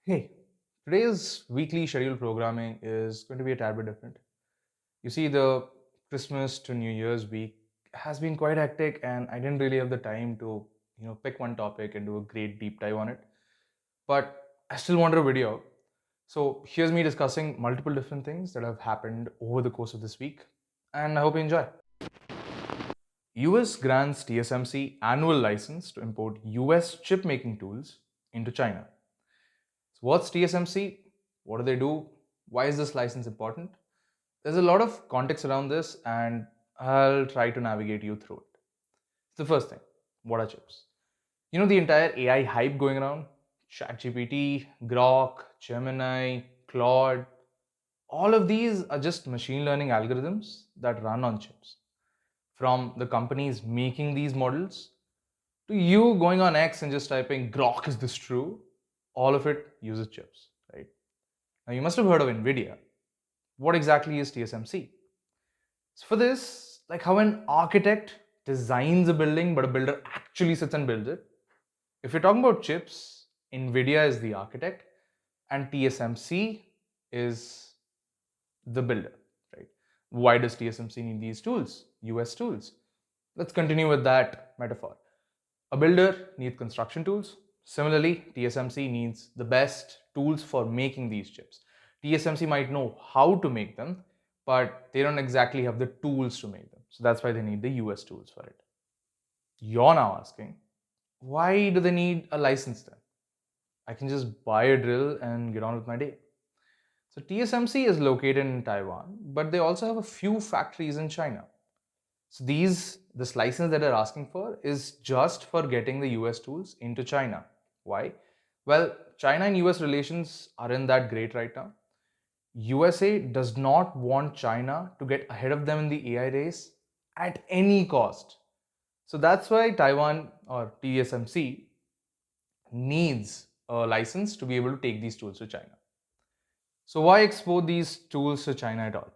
Hey, today's weekly scheduled programming is going to be a tad bit different. You see, the Christmas to New Year's week has been quite hectic, and I didn't really have the time to, pick one topic and do a great deep dive on it. But I still wanted a video. So here's me discussing multiple different things that have happened over the course of this week, and I hope you enjoy. US grants TSMC annual license to import US chip making tools into China. So, what's TSMC? What do they do? Why is this license important? There's a lot of context around this, and I'll try to navigate you through it. The first thing, what are chips? You know the entire AI hype going around? ChatGPT, Groq, Gemini, Claude, all of these are just machine learning algorithms that run on chips. From the companies making these models to you going on X and just typing Groq, is this true? All of it uses chips, right? Now you must have heard of Nvidia. What exactly is TSMC? So for this, like how an architect designs a building but a builder actually sits and builds it. If you're talking about chips, Nvidia is the architect and TSMC is the builder, right? Why does TSMC need these tools, US tools? Let's continue with that metaphor. A builder needs construction tools. Similarly, TSMC needs the best tools for making these chips. TSMC might know how to make them, but they don't exactly have the tools to make them. So that's why they need the US tools for it. You're now asking, why do they need a license then? I can just buy a drill and get on with my day. So TSMC is located in Taiwan, but they also have a few factories in China. So this license that they're asking for is just for getting the US tools into China. Why? Well, China and US relations aren't that great right now. USA does not want China to get ahead of them in the AI race at any cost. So that's why Taiwan or TSMC needs a license to be able to take these tools to China. So why export these tools to China at all?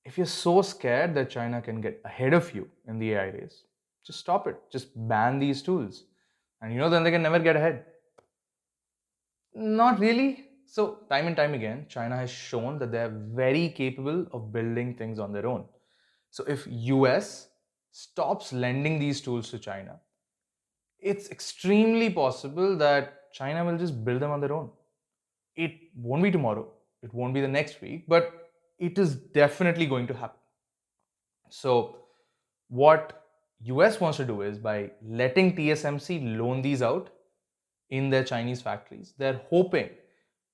If you're so scared that China can get ahead of you in the AI race, just stop it. Just ban these tools. And then they can never get ahead. Not really. So, time and time again, China has shown that they're very capable of building things on their own. So, if US stops lending these tools to China, it's extremely possible that China will just build them on their own. It won't be tomorrow, it won't be the next week, but it is definitely going to happen. So, what US wants to do is by letting TSMC loan these out in their Chinese factories, they're hoping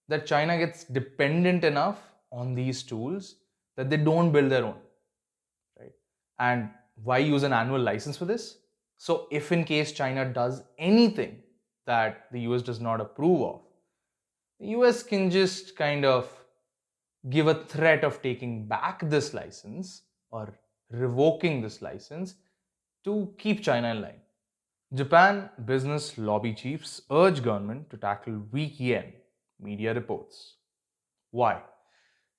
that China gets dependent enough on these tools that they don't build their own, right? And why use an annual license for this? So, if in case China does anything that the US does not approve of, the US can just kind of give a threat of taking back this license or revoking this license to keep China in line. Japan business lobby chiefs urge government to tackle weak yen, media reports. Why?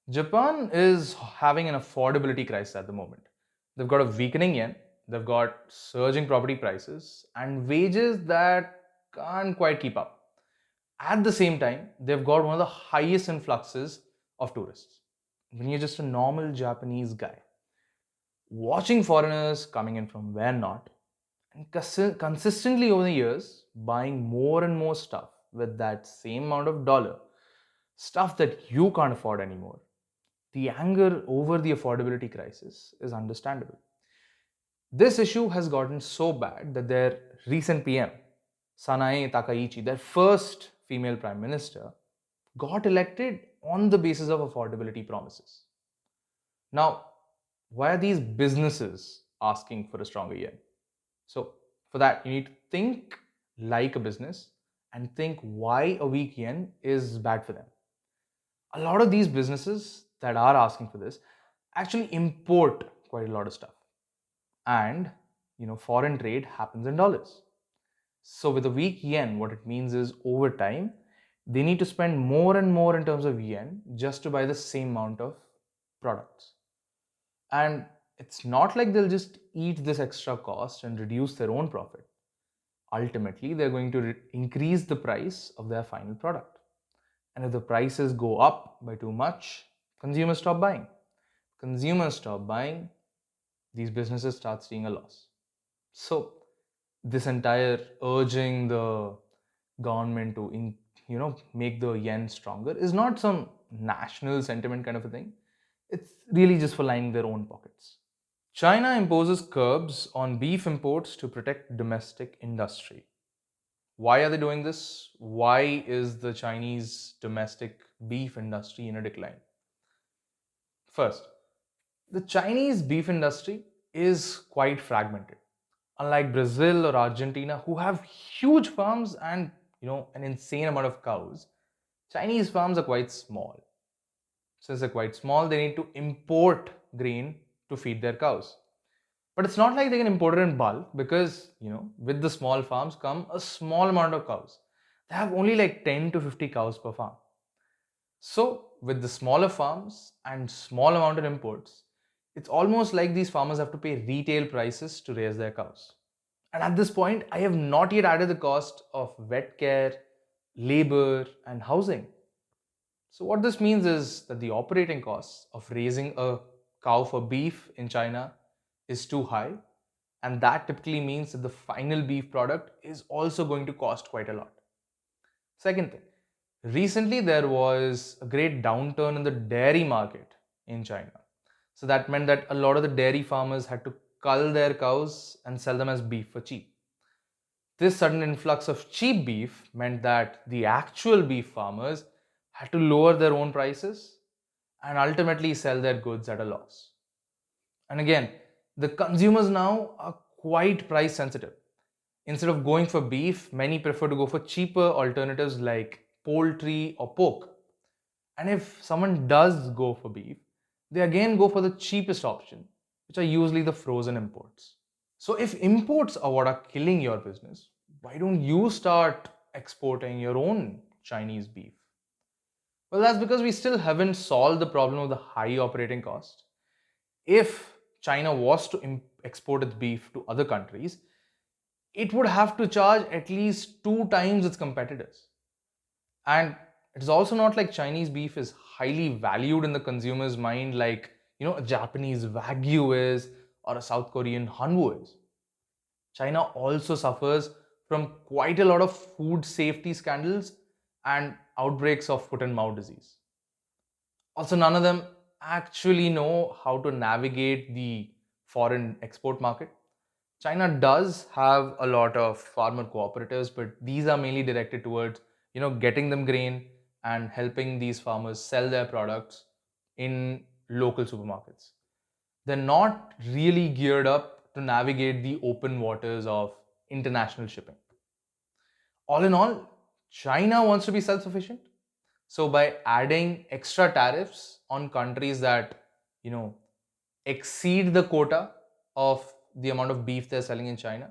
Japan is having an affordability crisis at the moment. They've got a weakening yen, they've got surging property prices, and wages that can't quite keep up. At the same time, they've got one of the highest influxes of tourists. When you're just a normal Japanese guy, watching foreigners coming in from where not, and consistently over the years, buying more and more stuff with that same amount of dollar, stuff that you can't afford anymore, the anger over the affordability crisis is understandable. This issue has gotten so bad that their recent PM, Sanae Takaichi, their first female prime minister, got elected on the basis of affordability promises. Now, why are these businesses asking for a stronger yen? So, for that, you need to think like a business and think why a weak yen is bad for them. A lot of these businesses that are asking for this actually import quite a lot of stuff. And, foreign trade happens in dollars. So, with a weak yen, what it means is over time, they need to spend more and more in terms of yen just to buy the same amount of products. And it's not like they'll just eat this extra cost and reduce their own profit. Ultimately, they're going to increase the price of their final product. And if the prices go up by too much, consumers stop buying. Consumers stop buying, these businesses start seeing a loss. So this entire urging the government to make the yen stronger is not some national sentiment kind of a thing. It's really just for lining their own pockets. China imposes curbs on beef imports to protect domestic industry. Why are they doing this? Why is the Chinese domestic beef industry in a decline? First, the Chinese beef industry is quite fragmented. Unlike Brazil or Argentina, who have huge farms and an insane amount of cows, Chinese farms are quite small. Since they're quite small, they need to import grain to feed their cows. But it's not like they can import it in bulk because, with the small farms come a small amount of cows. They have only like 10 to 50 cows per farm. So, with the smaller farms and small amount of imports, it's almost like these farmers have to pay retail prices to raise their cows. And at this point, I have not yet added the cost of vet care, labor, and housing. So, what this means is that the operating costs of raising a cow for beef in China is too high, and that typically means that the final beef product is also going to cost quite a lot. Second thing, recently there was a great downturn in the dairy market in China. So that meant that a lot of the dairy farmers had to cull their cows and sell them as beef for cheap. This sudden influx of cheap beef meant that the actual beef farmers had to lower their own prices and ultimately sell their goods at a loss. And again, the consumers now are quite price sensitive. Instead of going for beef, many prefer to go for cheaper alternatives like poultry or pork. And if someone does go for beef, they again go for the cheapest option, which are usually the frozen imports. So if imports are what are killing your business, why don't you start exporting your own Chinese beef? Well, that's because we still haven't solved the problem of the high operating cost. If China was to export its beef to other countries, it would have to charge at least two times its competitors. And it's also not like Chinese beef is highly valued in the consumer's mind like, a Japanese Wagyu is or a South Korean Hanwoo is. China also suffers from quite a lot of food safety scandals and outbreaks of foot and mouth disease. Also, none of them actually know how to navigate the foreign export market. China does have a lot of farmer cooperatives, but these are mainly directed towards, getting them grain and helping these farmers sell their products in local supermarkets. They're not really geared up to navigate the open waters of international shipping. All in all, China wants to be self-sufficient. So by adding extra tariffs on countries that, you know, exceed the quota of the amount of beef they're selling in China,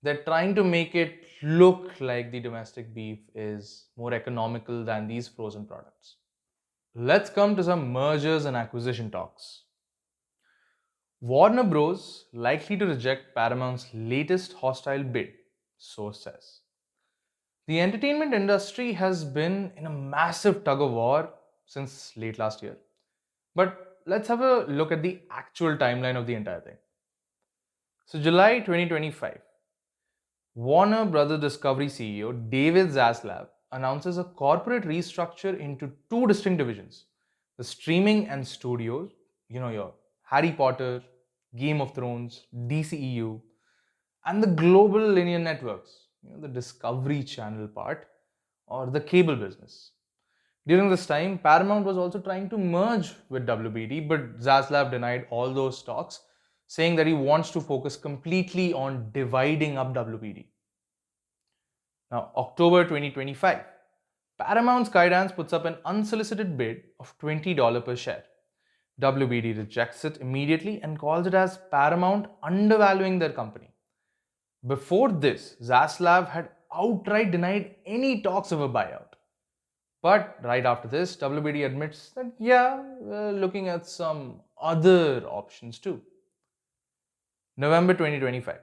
they're trying to make it look like the domestic beef is more economical than these frozen products. Let's come to some mergers and acquisition talks. Warner Bros. Likely to reject Paramount's latest hostile bid, source says. The entertainment industry has been in a massive tug of war since late last year. But let's have a look at the actual timeline of the entire thing. So, July 2025, Warner Brothers Discovery CEO David Zaslav announces a corporate restructure into two distinct divisions: the streaming and studios, your Harry Potter, Game of Thrones, DCEU, and the global linear networks, the Discovery Channel part, or the cable business. During this time, Paramount was also trying to merge with WBD, but Zaslav denied all those talks, saying that he wants to focus completely on dividing up WBD. Now, October 2025, Paramount Skydance puts up an unsolicited bid of $20 per share. WBD rejects it immediately and calls it as Paramount undervaluing their company. Before this, Zaslav had outright denied any talks of a buyout. But right after this, WBD admits that, yeah, we're looking at some other options too. November 2025.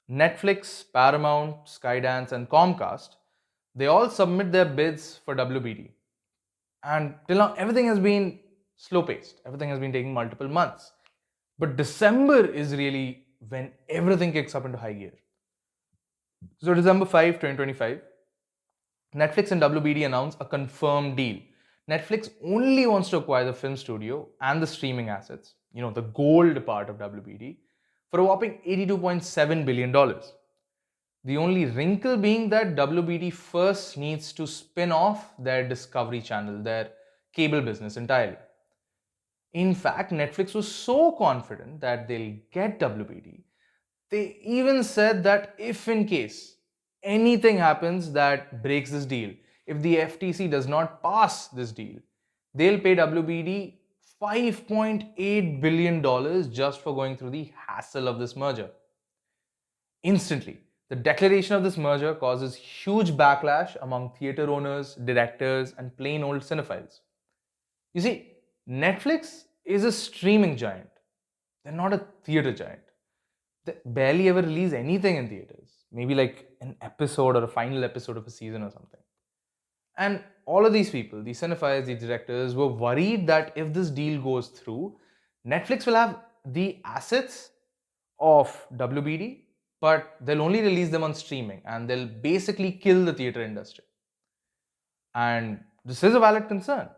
Netflix, Paramount, Skydance, and Comcast, they all submit their bids for WBD. And till now, everything has been slow paced, everything has been taking multiple months. But December is really when everything kicks up into high gear. So, December 5, 2025, Netflix and WBD announce a confirmed deal. Netflix only wants to acquire the film studio and the streaming assets, the gold part of WBD, for a whopping $82.7 billion. The only wrinkle being that WBD first needs to spin off their Discovery Channel, their cable business entirely. In fact, Netflix was so confident that they'll get WBD, they even said that if in case anything happens that breaks this deal, if the FTC does not pass this deal, they'll pay WBD $5.8 billion just for going through the hassle of this merger. Instantly, the declaration of this merger causes huge backlash among theater owners, directors, and plain old cinephiles. You see, Netflix is a streaming giant. They're not a theater giant. They barely ever release anything in theaters. Maybe like an episode or a final episode of a season or something. And all of these people, the cinephiles, the directors, were worried that if this deal goes through, Netflix will have the assets of WBD, but they'll only release them on streaming and they'll basically kill the theater industry. And this is a valid concern.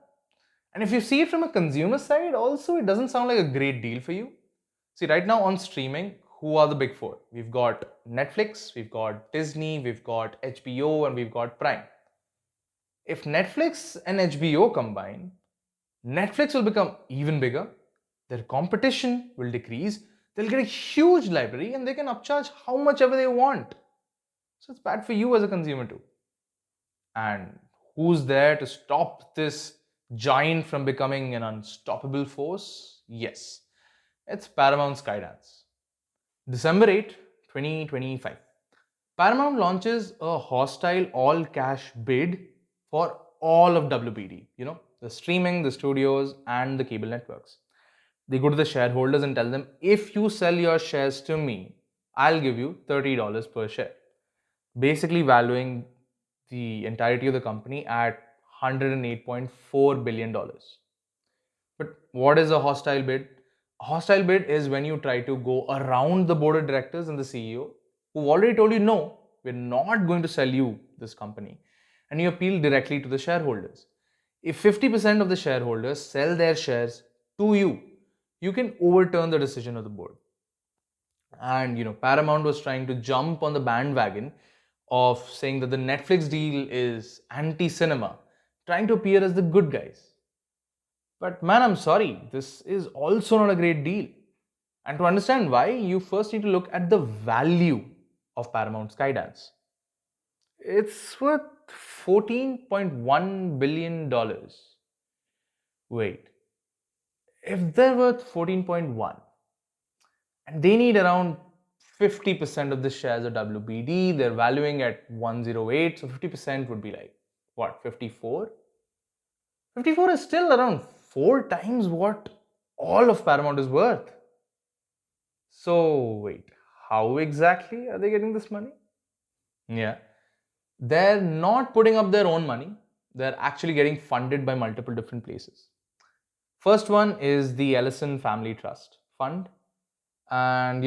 And if you see it from a consumer side, also, it doesn't sound like a great deal for you. See, right now on streaming, who are the big four? We've got Netflix, we've got Disney, we've got HBO, and we've got Prime. If Netflix and HBO combine, Netflix will become even bigger, their competition will decrease, they'll get a huge library, and they can upcharge how much ever they want. So it's bad for you as a consumer too. And who's there to stop this giant from becoming an unstoppable force? Yes, it's Paramount Skydance. December 8, 2025. Paramount launches a hostile all cash bid for all of WBD, the streaming, the studios, and the cable networks. They go to the shareholders and tell them, if you sell your shares to me, I'll give you $30 per share. Basically, valuing the entirety of the company at $108.4 billion. But what is a hostile bid? A hostile bid is when you try to go around the board of directors and the CEO who already told you, no, we're not going to sell you this company. And you appeal directly to the shareholders. If 50% of the shareholders sell their shares to you, you can overturn the decision of the board. And Paramount was trying to jump on the bandwagon of saying that the Netflix deal is anti-cinema, trying to appear as the good guys. But man, I'm sorry, this is also not a great deal. And to understand why, you first need to look at the value of Paramount Skydance. It's worth $14.1 billion. Wait, if they're worth 14.1 and they need around 50% of the shares of WBD, they're valuing at 108, so 50% would be like, what, 54? 54 is still around 4 times what all of Paramount is worth. So, wait, how exactly are they getting this money? Yeah, they're not putting up their own money, they're actually getting funded by multiple different places. First one is the Ellison Family Trust Fund. And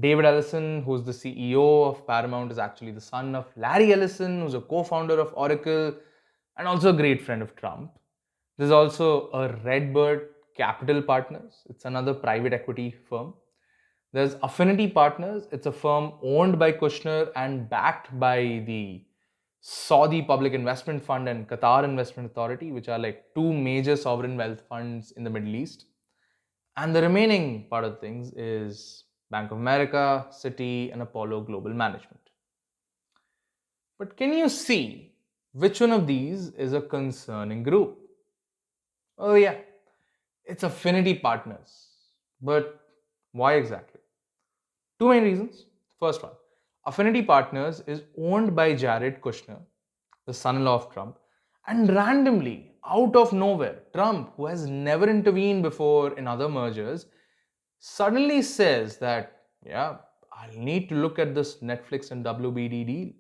David Ellison, who's the CEO of Paramount, is actually the son of Larry Ellison, who's a co founder of Oracle and also a great friend of Trump. There's also a Redbird Capital Partners, it's another private equity firm. There's Affinity Partners, it's a firm owned by Kushner and backed by the Saudi Public Investment Fund and Qatar Investment Authority, which are like two major sovereign wealth funds in the Middle East. And the remaining part of things is Bank of America, Citi, and Apollo Global Management. But can you see which one of these is a concerning group? Oh, yeah, it's Affinity Partners. But why exactly? Two main reasons. First one, Affinity Partners is owned by Jared Kushner, the son in law of Trump, and randomly, out of nowhere, Trump, who has never intervened before in other mergers, suddenly says that, yeah, I'll need to look at this Netflix and WBD deal.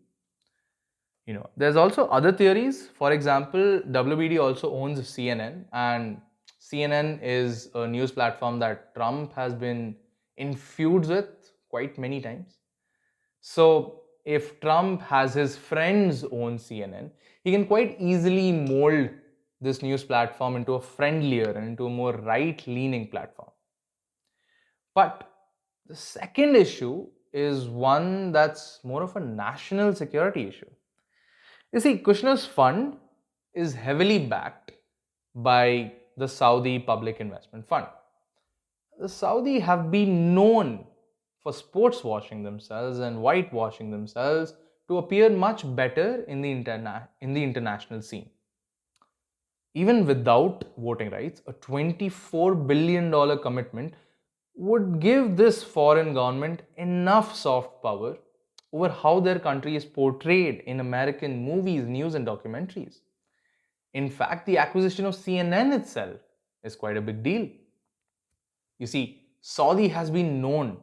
There's also other theories. For example, WBD also owns CNN, and CNN is a news platform that Trump has been in feuds with quite many times. So if Trump has his friends own CNN, he can quite easily mold this news platform into a friendlier and into a more right-leaning platform. But the second issue is one that's more of a national security issue. You see, Kushner's fund is heavily backed by the Saudi Public Investment Fund. The Saudi have been known for sports washing themselves and whitewashing themselves to appear much better in the international scene. Even without voting rights, a $24 billion commitment would give this foreign government enough soft power over how their country is portrayed in American movies, news, and documentaries. In fact, the acquisition of CNN itself is quite a big deal. You see, Saudi has been known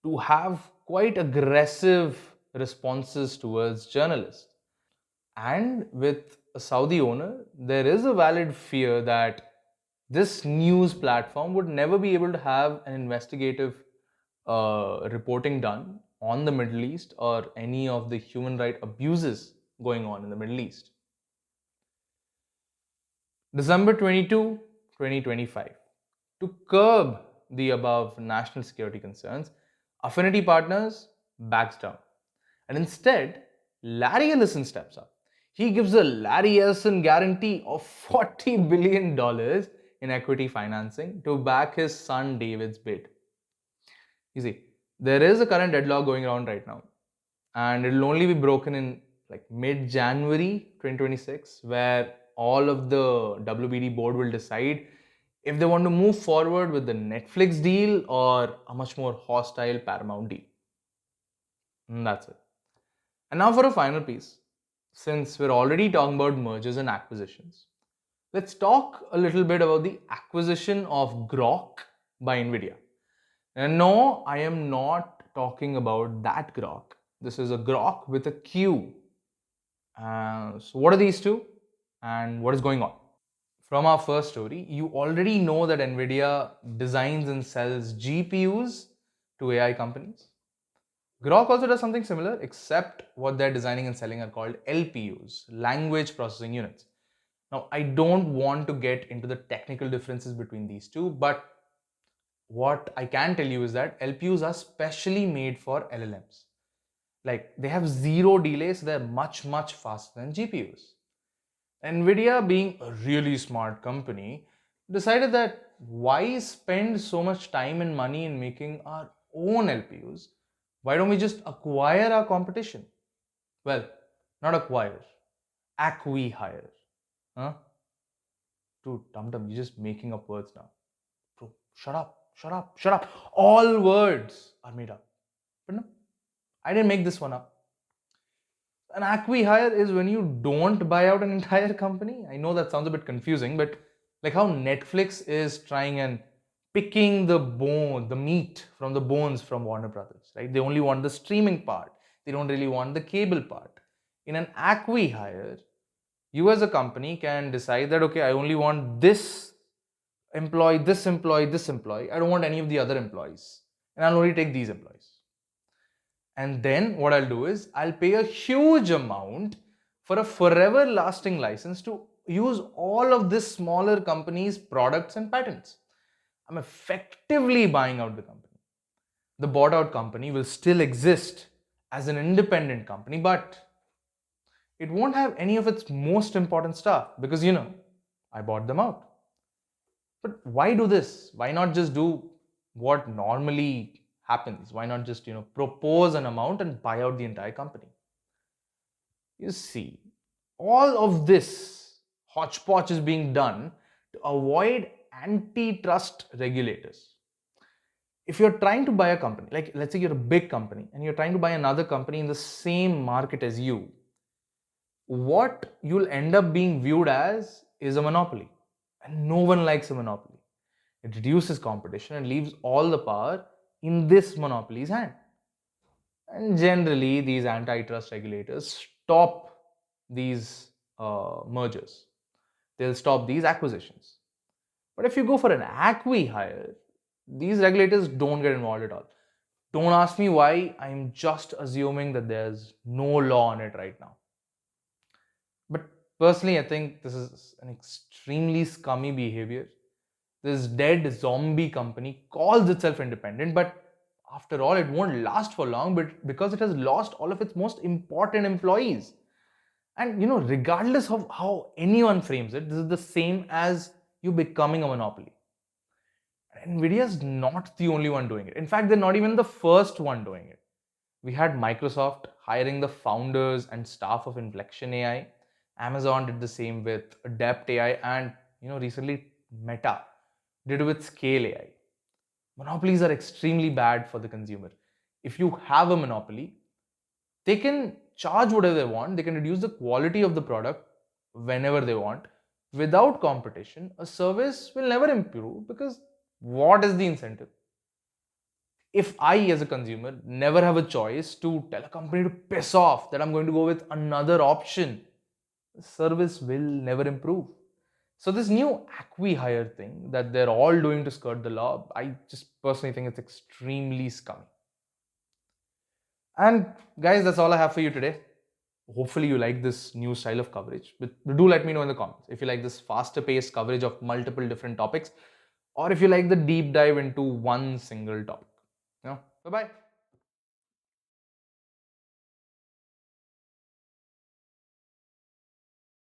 to have quite aggressive responses towards journalists. And with a Saudi owner, there is a valid fear that this news platform would never be able to have an investigative reporting done on the Middle East or any of the human right abuses going on in the Middle East. December 22, 2025. To curb the above national security concerns, Affinity Partners backs down. And instead, Larry Ellison steps up. He gives a Larry Ellison guarantee of $40 billion in equity financing to back his son David's bid. You see, there is a current deadlock going around right now, and it will only be broken in like mid January 2026, where all of the WBD board will decide if they want to move forward with the Netflix deal or a much more hostile Paramount deal. And that's it. And now for a final piece. Since we're already talking about mergers and acquisitions, let's talk a little bit about the acquisition of Groq by Nvidia. And no, I am not talking about that Groq. This is a Groq with a Q. So what are these two and what is going on? From our first story, you already know that Nvidia designs and sells GPUs to AI companies. Groq also does something similar, except what they're designing and selling are called LPUs, language processing units. Now, I don't want to get into the technical differences between these two, but what I can tell you is that LPUs are specially made for LLMs. Like, they have zero delay, so they're much, much faster than GPUs. Nvidia, being a really smart company, decided that why spend so much time and money in making our own LPUs? Why don't we just acquire our competition? Well, not acquire, acquihire. Huh? Dude, Dum you're just making up words now. Bro, shut up, shut up, shut up. All words are made up. But no, I didn't make this one up. An acquihire is when you don't buy out an entire company. I know that sounds a bit confusing, but like how Netflix is trying and picking the meat from the bones from Warner Brothers, right? They only want the streaming part. They don't really want the cable part. In an acquihire, you as a company can decide that, okay, I only want this employee, this employee, this employee. I don't want any of the other employees. And I'll only take these employees. And then what I'll do is I'll pay a huge amount for a forever lasting license to use all of this smaller company's products and patents. I'm effectively buying out the company. The bought out company will still exist as an independent company, but it won't have any of its most important stuff because I bought them out. But why do this? Why not just do what normally happens? Why not just propose an amount and buy out the entire company? You see, all of this hodgepodge is being done to avoid antitrust regulators. If you're trying to buy a company, like let's say you're a big company and you're trying to buy another company in the same market as you, what you'll end up being viewed as is a monopoly. And no one likes a monopoly. It reduces competition and leaves all the power in this monopoly's hand. And generally, these antitrust regulators stop these mergers. They'll stop these acquisitions. But if you go for an acquihire, these regulators don't get involved at all. Don't ask me why, I'm just assuming that there's no law on it right now. But personally, I think this is an extremely scummy behavior. This dead zombie company calls itself independent, but after all, it won't last for long but because it has lost all of its most important employees. And regardless of how anyone frames it, this is the same as you becoming a monopoly. Nvidia is not the only one doing it. In fact, they're not even the first one doing it. We had Microsoft hiring the founders and staff of Inflection AI. Amazon did the same with Adept AI, and recently Meta did it with Scale AI. Monopolies are extremely bad for the consumer. If you have a monopoly, they can charge whatever they want, they can reduce the quality of the product whenever they want. Without competition, a service will never improve because what is the incentive? If I, as a consumer, never have a choice to tell a company to piss off, that I'm going to go with another option, the service will never improve. So this new Acquihire thing that they're all doing to skirt the law, I just personally think it's extremely scummy. And guys, that's all I have for you today. Hopefully you like this new style of coverage. But do let me know in the comments if you like this faster paced coverage of multiple different topics, or if you like the deep dive into one single topic. Bye bye.